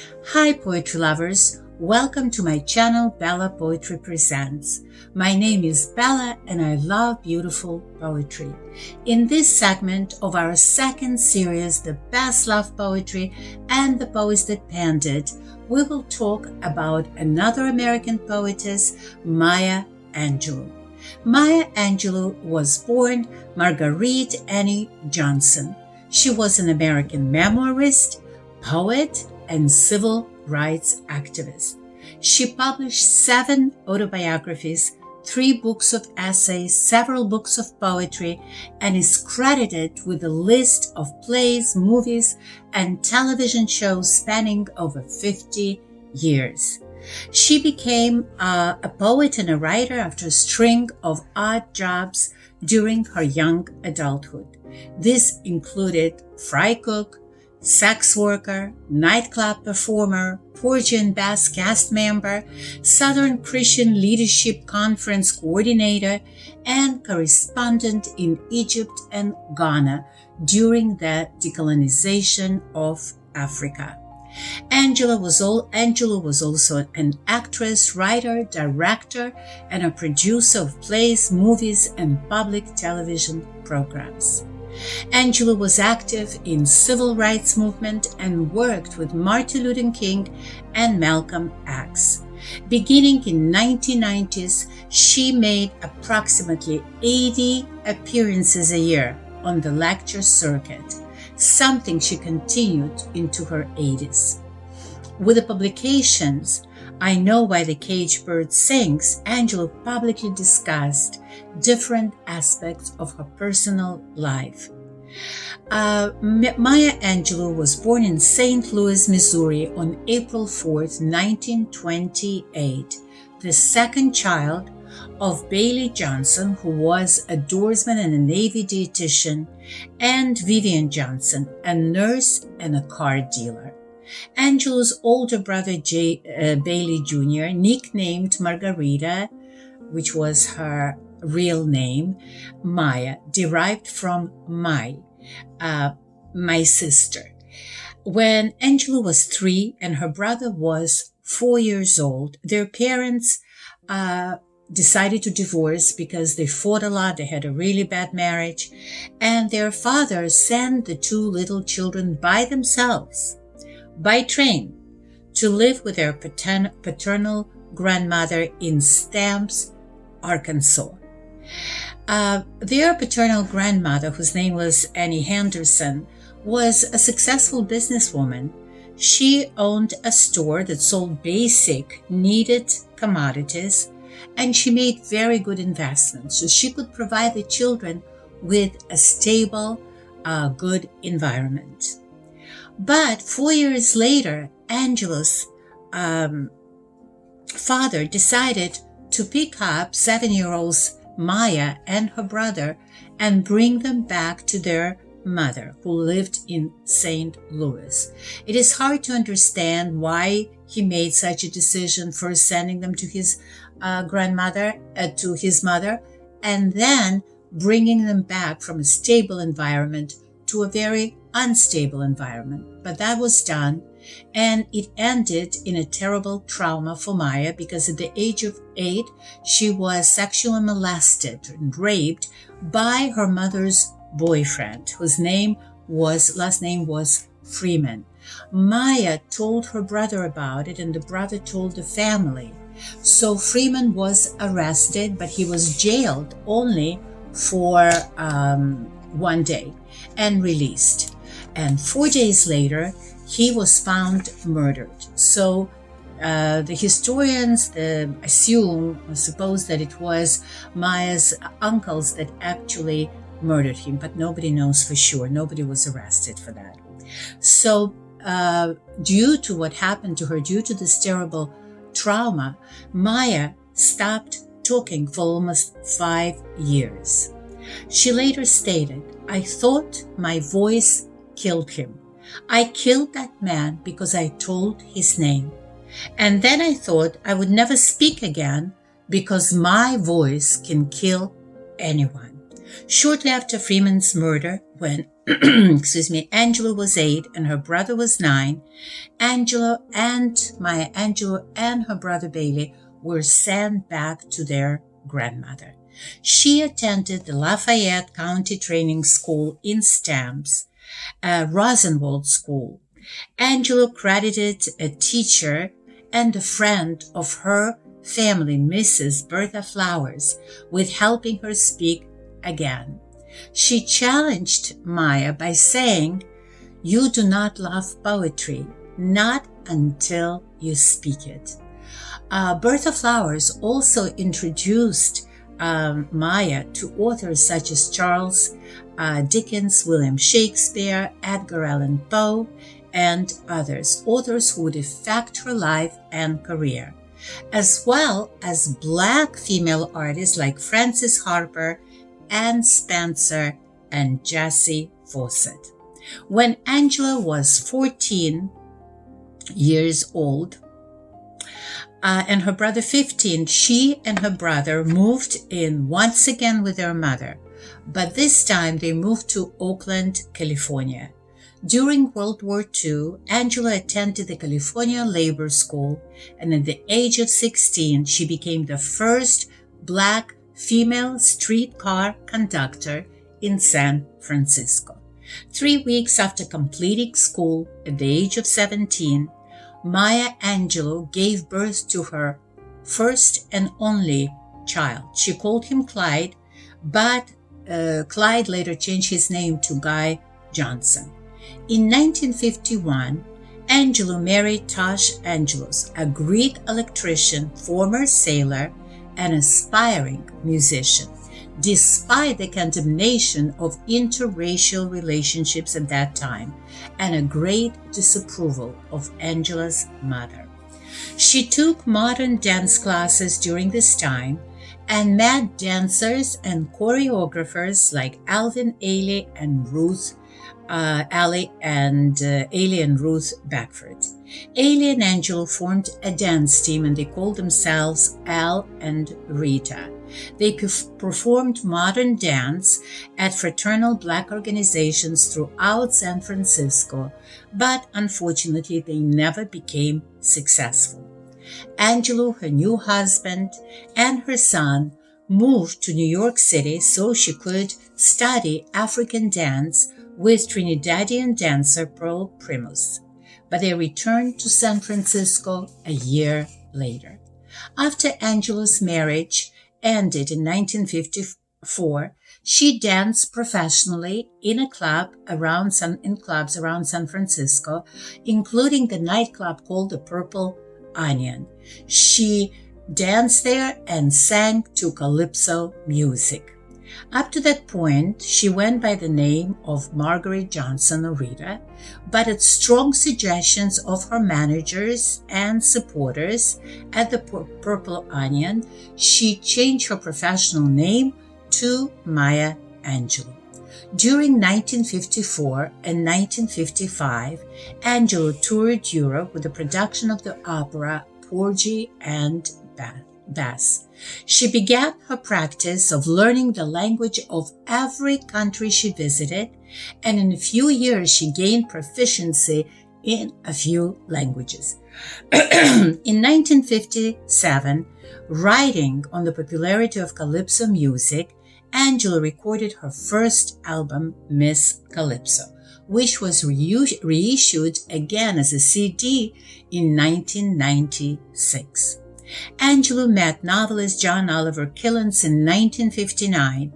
Hi poetry lovers, welcome to my channel Bella Poetry Presents. My name is Bella and I love beautiful poetry. In this segment of our second series, The Best Love Poetry and the Poets That Penned It, we will talk about another American poetess, Maya Angelou. Maya Angelou was born Marguerite Annie Johnson. She was an American memoirist, poet, and civil rights activist. She published 7 autobiographies, 3 books of essays, several books of poetry, and is credited with a list of plays, movies, and television shows spanning over 50 years. She became a poet and a writer after a string of odd jobs during her young adulthood. This included fry cook, sex worker, nightclub performer, Porgy and Bess cast member, Southern Christian Leadership Conference coordinator, and correspondent in Egypt and Ghana during the decolonization of Africa. Angelou was also an actress, writer, director, and a producer of plays, movies, and public television programs. Angelou was active in civil rights movement and worked with Martin Luther King and Malcolm X. Beginning in 1990s, she made approximately 80 appearances a year on the lecture circuit, something she continued into her 80s. With the publications I Know Why the Caged Bird Sings, Angelou publicly discussed different aspects of her personal life. Maya Angelou was born in St. Louis, Missouri on April 4th, 1928, the second child of Bailey Johnson, who was a doorsman and a Navy dietitian, and Vivian Johnson, a nurse and a car dealer. Angelou's older brother Bailey Jr., nicknamed Margarita, which was her real name, Maya, derived from my sister. When Angelou was 3 and her brother was 4 years old, their parents decided to divorce because they fought a lot. They had a really bad marriage, and their father sent the 2 little children by themselves, by train, to live with their paternal grandmother in Stamps, Arkansas. Their paternal grandmother, whose name was Annie Henderson, was a successful businesswoman. She owned a store that sold basic needed commodities, and she made very good investments, so she could provide the children with a stable, good environment. But 4 years later, Angelou's father decided to pick up 7-year-old Maya and her brother and bring them back to their mother, who lived in St. Louis. It is hard to understand why he made such a decision, first sending them to his to his mother, and then bringing them back from a stable environment to a very unstable environment. But that was done, and it ended in a terrible trauma for Maya, because at the age of 8, she was sexually molested and raped by her mother's boyfriend, whose last name was Freeman. Maya told her brother about it, and the brother told the family. So Freeman was arrested, but he was jailed only for 1 day and released. And 4 days later, he was found murdered. So the historians suppose that it was Maya's uncles that actually murdered him, but nobody knows for sure. Nobody was arrested for that. So due to what happened to her, due to this terrible trauma, Maya stopped talking for almost 5 years. She later stated, "I thought my voice killed him. I killed that man because I told his name. And then I thought I would never speak again because my voice can kill anyone." Shortly after Freeman's murder, when Angelou was 8 and her brother was 9, Maya Angelou and her brother Bailey were sent back to their grandmother. She attended the Lafayette County Training School in Stamps, a Rosenwald school. Angelou credited a teacher and a friend of her family, Mrs. Bertha Flowers, with helping her speak again. She challenged Maya by saying, "You do not love poetry, not until you speak it." Bertha Flowers also introduced Maya to authors such as Charles Dickens, William Shakespeare, Edgar Allan Poe, and others, authors who would affect her life and career, as well as Black female artists like Frances Harper, Anne Spencer, and Jessie Fawcett. When Angela was 14 years old, and her brother 15, she and her brother moved in once again with their mother, but this time they moved to Oakland, California. During World War II, Angela attended the California Labor School, and at the age of 16, she became the first Black female streetcar conductor in San Francisco. 3 weeks after completing school, at the age of 17, Maya Angelou gave birth to her first and only child. She called him Clyde, but Clyde later changed his name to Guy Johnson. In 1951, Angelou married Tosh Angelos, a Greek electrician, former sailor, and aspiring musician, despite the condemnation of interracial relationships at that time and a great disapproval of Angela's mother. She took modern dance classes during this time and met dancers and choreographers like Alvin Ailey and Ruth Ailey and Ruth Beckford. Ailey and Angelou formed a dance team and they called themselves Al and Rita. They performed modern dance at fraternal Black organizations throughout San Francisco, but unfortunately they never became successful. Angelou, her new husband, and her son moved to New York City so she could study African dance with Trinidadian dancer Pearl Primus, but they returned to San Francisco a year later. After Angelou's marriage ended in 1954, she danced professionally in clubs around San Francisco, including the nightclub called the Purple Onion. She danced there and sang to calypso music. Up to that point, she went by the name of Margaret Johnson or Rita, but at strong suggestions of her managers and supporters at the Purple Onion, she changed her professional name to Maya Angelou. During 1954 and 1955, Angelou toured Europe with the production of the opera Porgy and Bess. She began her practice of learning the language of every country she visited, and in a few years she gained proficiency in a few languages. In 1957, writing on the popularity of calypso music, Angelou recorded her first album, Miss Calypso, which was reissued again as a CD in 1996. Angelou met novelist John Oliver Killens in 1959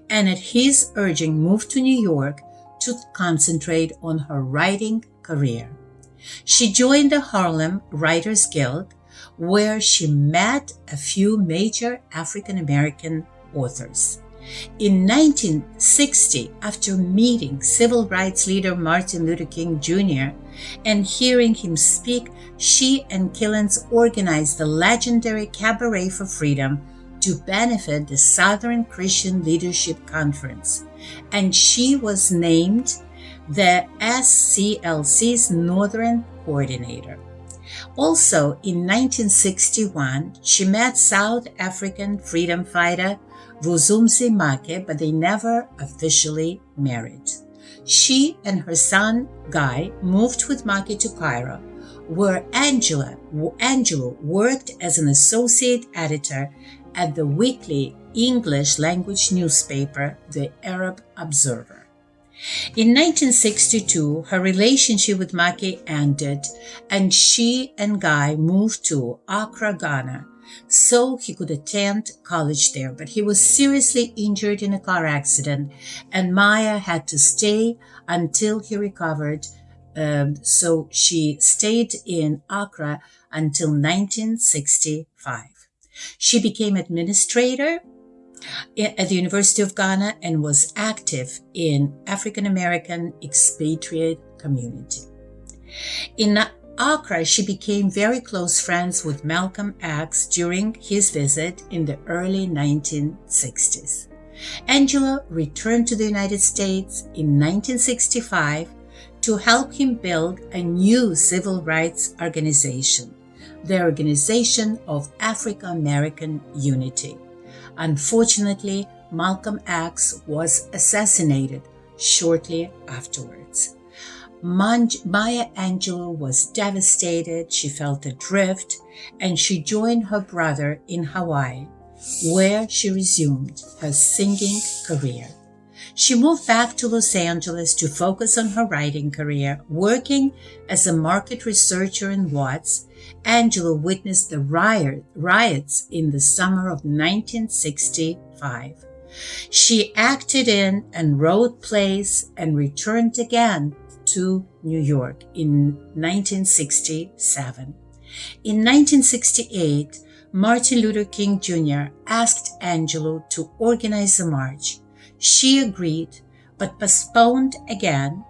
and at his urging moved to New York to concentrate on her writing career. She joined the Harlem Writers Guild, where she met a few major African American authors. In 1960, after meeting civil rights leader Martin Luther King Jr. and hearing him speak, she and Killens organized the legendary Cabaret for Freedom to benefit the Southern Christian Leadership Conference, and she was named the SCLC's Northern Coordinator. Also, in 1961, she met South African freedom fighter Vuzumzi Make, but they never officially married. She and her son, Guy, moved with Make to Cairo, where Angelou worked as an associate editor at the weekly English language newspaper, The Arab Observer. In 1962, her relationship with Make ended, and she and Guy moved to Accra, Ghana, so he could attend college there. But he was seriously injured in a car accident, and Maya had to stay until he recovered. So she stayed in Accra until 1965. She became administrator at the University of Ghana and was active in African American expatriate community. In Accra, she became very close friends with Malcolm X during his visit in the early 1960s. Angelou returned to the United States in 1965 to help him build a new civil rights organization, the Organization of African American Unity. Unfortunately, Malcolm X was assassinated shortly afterwards. Maya Angelou was devastated, she felt adrift, and she joined her brother in Hawaii, where she resumed her singing career. She moved back to Los Angeles to focus on her writing career. Working as a market researcher in Watts, Angelou witnessed the riots in the summer of 1965. She acted in and wrote plays and returned again to New York in 1967. In 1968, Martin Luther King Jr. asked Angelou to organize a march. She agreed, but postponed again,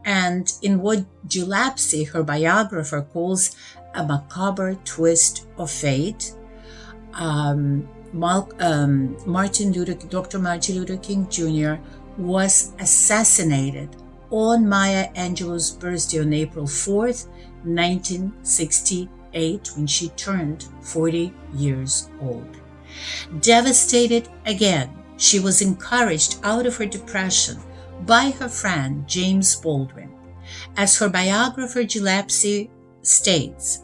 and in what Julapsi, her biographer, calls a macabre twist of fate, Dr. Martin Luther King Jr. was assassinated on Maya Angelou's birthday on April 4th, 1968, when she turned 40 years old. Devastated again, she was encouraged out of her depression by her friend James Baldwin. As her biographer Julapsi states,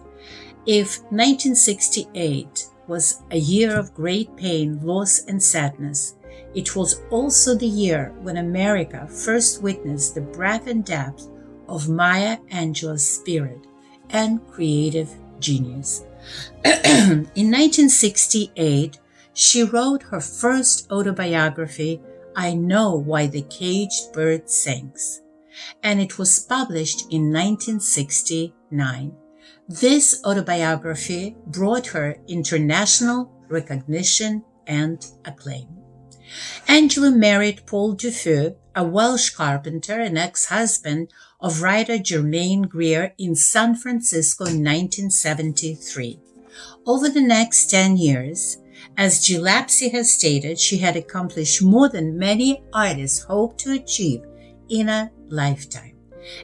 if 1968 was a year of great pain, loss, and sadness, it was also the year when America first witnessed the breadth and depth of Maya Angelou's spirit and creative genius. In 1968, she wrote her first autobiography, I Know Why the Caged Bird Sings, and it was published in 1969. This autobiography brought her international recognition and acclaim. Angelou married Paul Dufeu, a Welsh carpenter and ex-husband of writer Germaine Greer, in San Francisco in 1973. Over the next 10 years, as Julapsi has stated, she had accomplished more than many artists hoped to achieve in a lifetime.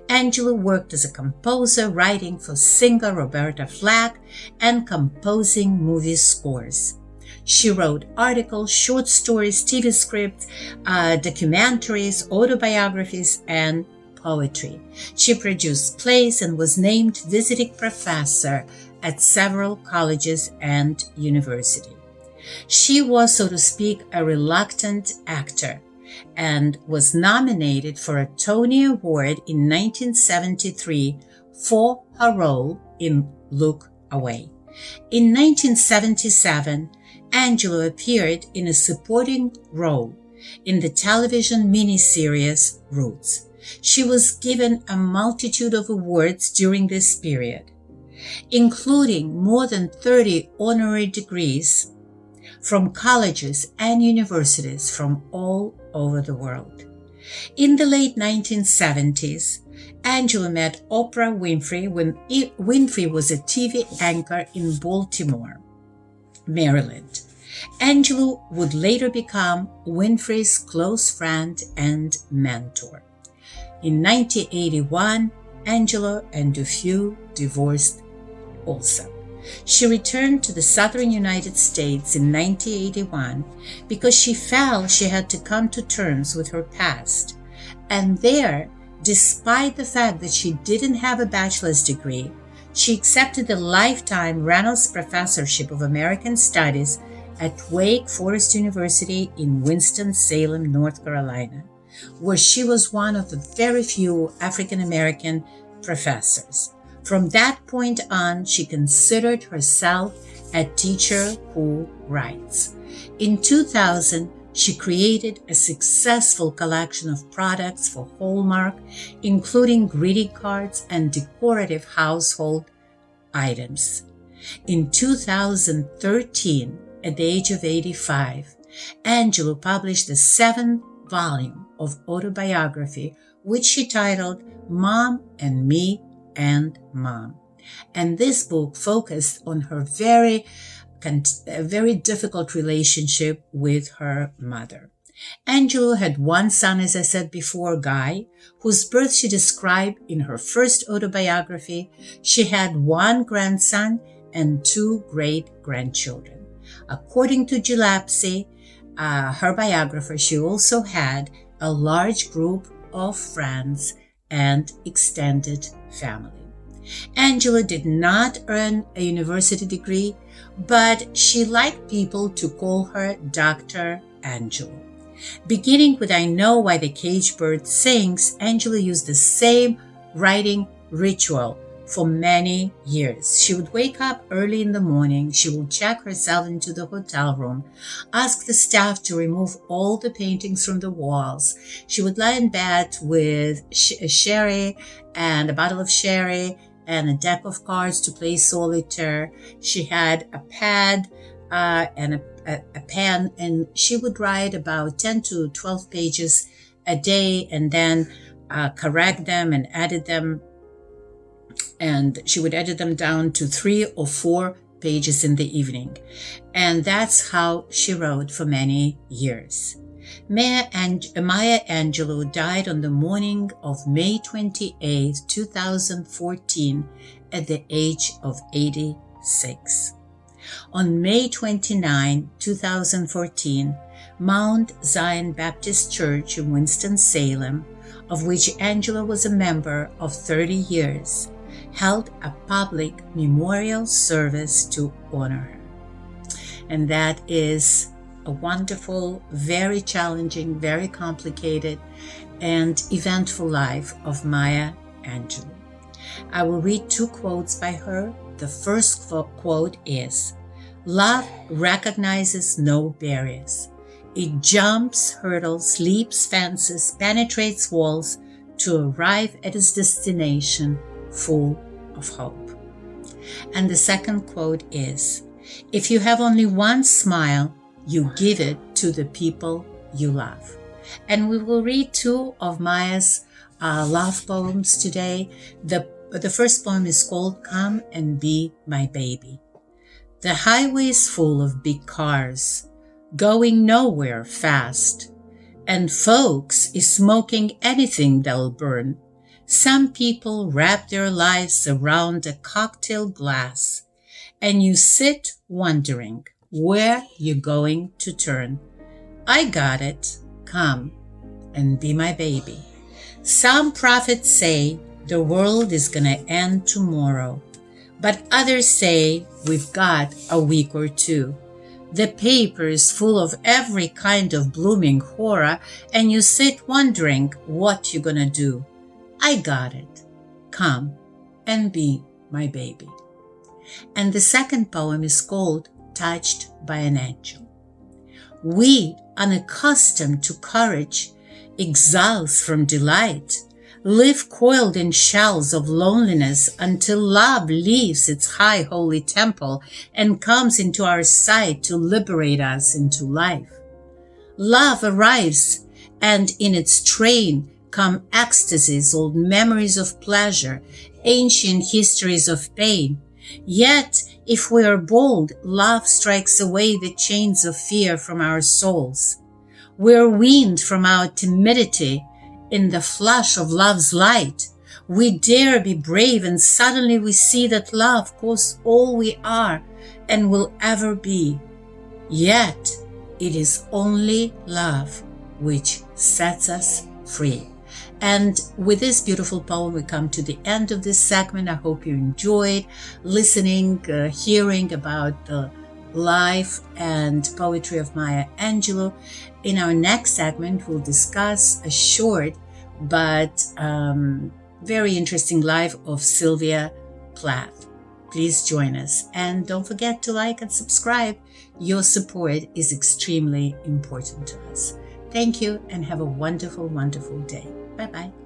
Angelou worked as a composer, writing for singer Roberta Flack and composing movie scores. She wrote articles, short stories, TV scripts, documentaries, autobiographies, and poetry. She produced plays and was named visiting professor at several colleges and universities. She was, so to speak, a reluctant actor and was nominated for a Tony Award in 1973 for her role in Look Away. In 1977, Angelou appeared in a supporting role in the television miniseries Roots. She was given a multitude of awards during this period, including more than 30 honorary degrees from colleges and universities from all over the world. In the late 1970s, Angelou met Oprah Winfrey when Winfrey was a TV anchor in Baltimore, Maryland. Angelou would later become Winfrey's close friend and mentor. In 1981, Angelou and Dufeu divorced also. She returned to the southern United States in 1981 because she felt she had to come to terms with her past. And there, despite the fact that she didn't have a bachelor's degree, she accepted the lifetime Reynolds Professorship of American Studies at Wake Forest University in Winston-Salem, North Carolina, where she was one of the very few African American professors. From that point on, she considered herself a teacher who writes. In 2000, she created a successful collection of products for Hallmark, including greeting cards and decorative household items. In 2013, at the age of 85, Angelou published the 7th volume of autobiography, which she titled Mom and Me and Mom. And this book focused on her very difficult relationship with her mother. Angelou had one son, as I said before, Guy, whose birth she described in her first autobiography. She had one grandson and 2 great-grandchildren. According to Gillespie, her biographer, she also had a large group of friends and extended family. Angelou did not earn a university degree, but she liked people to call her Dr. Angelou. Beginning with I Know Why the Caged Bird Sings, Angelou used the same writing ritual for many years. She would wake up early in the morning. She would check herself into the hotel room, ask the staff to remove all the paintings from the walls. She would lie in bed with sherry and a bottle of sherry and a deck of cards to play solitaire. She had a pad and a pen, and she would write about 10 to 12 pages a day and then correct them and edit them. And she would edit them down to 3 or 4 pages in the evening. And that's how she wrote for many years. Maya Angelou died on the morning of May 28, 2014, at the age of 86. On May 29, 2014, Mount Zion Baptist Church in Winston-Salem, of which Angelou was a member of 30 years, held a public memorial service to honor her. And that is a wonderful, very challenging, very complicated, and eventful life of Maya Angelou. I will read 2 quotes by her. The first quote is, "Love recognizes no barriers. It jumps, hurdles, leaps fences, penetrates walls to arrive at its destination full of hope." And the second quote is, "If you have only one smile, you give it to the people you love." And we will read 2 of Maya's love poems today. The first poem is called Come and Be My Baby. The highway is full of big cars, going nowhere fast, and folks is smoking anything that'll burn. Some people wrap their lives around a cocktail glass, and you sit wondering where you're going to turn. I got it. Come and be my baby. Some prophets say the world is gonna end tomorrow, but others say we've got a week or 2. The paper is full of every kind of blooming horror, and you sit wondering what you're gonna do. I got it. Come and be my baby. And the second poem is called Touched by an Angel. We, unaccustomed to courage, exiles from delight, live coiled in shells of loneliness until love leaves its high holy temple and comes into our sight to liberate us into life. Love arrives, and in its train come ecstasies, old memories of pleasure, ancient histories of pain. Yet, if we are bold, love strikes away the chains of fear from our souls. We are weaned from our timidity in the flush of love's light. We dare be brave, and suddenly we see that love was all we are and will ever be. Yet, it is only love which sets us free. And with this beautiful poem, we come to the end of this segment. I hope you enjoyed listening, hearing about the life and poetry of Maya Angelou. In our next segment, we'll discuss a short but very interesting life of Sylvia Plath. Please join us, and don't forget to like and subscribe. Your support is extremely important to us. Thank you, and have a wonderful, wonderful day. Bye-bye.